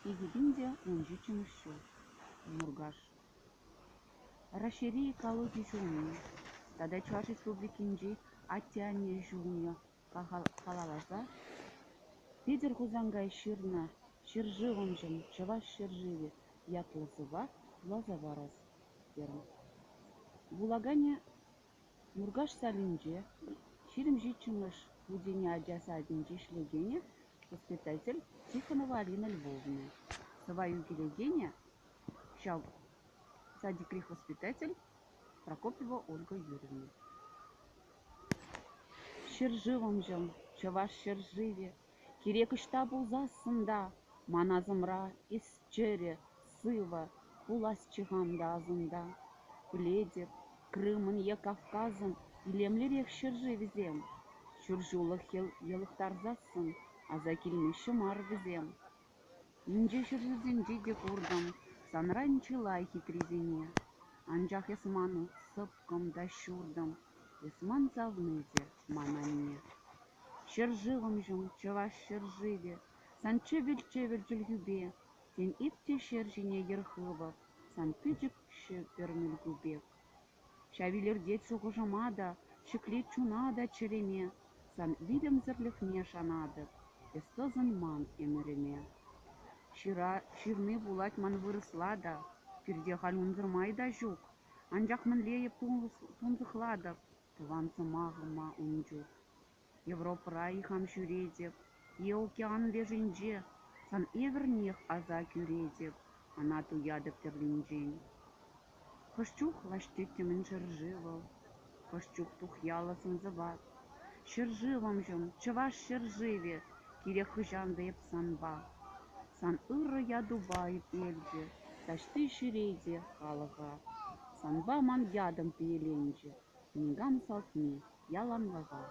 Игибинде унжичимышу. Мургаш. Расшири экологии жуни. Тогда Чуваш Республикинji Атяне жуня халалаза. Педер хузангай ширна. Ширживым жим. Чуваш ширживе. Ятлазыва. Лазаварас. Терм. Булагане Мургаш салинже. Ширим жичимыш. Будине аджаса одинжи шлегене. Воспитатель Тихонова Алина Львовна. Свою гелегене шал садикрих воспитатель Прокопьева Ольга Юрьевна. Шыржывым жым, чаваш шыржыве, керек ішта бұлзасында, маназымра, ісчері, сыва, пулас чығамда азында. Пледеп, Крымын е Кавказын, илемлерек шыржывізем. Шыржулық елықтарзасын, аза келмеші мар візем. Инже шыржызен жеде курдым, санранчылай хитризене. Анжақ есману сыпкым да шурдым, есман завныде манане. Шыржывым жым, чываш шыржыве, сан чевел-чевел жүлгүбе, сен ипте шержине ерхывы, сан пүджік шөперміл губек. Шавилердет шуғыжымада, шіклет чунада череме, сан вилем зірліхне шанады, эстозын ман еміреме. Ширны булать ман вырыслада, пирде халюнзырмай да жук, анжақ мінлейіп тунзықладып, туансы мағыма унжук. Европыра ихам шүредеп, е океан лежінже, сан эвернех аза күредеп, ана туядып терлінжен. Хышчух лаштеттемін шыржывыл, хышчух тухялысын зыват. Шыржывым жым, чываш шыржыве, керек хыжанды еп санба. Сан ыры ядубайып елде, ташты ширеде халыға. Санба ман ядым пейленже, нигам салтме яланлыға.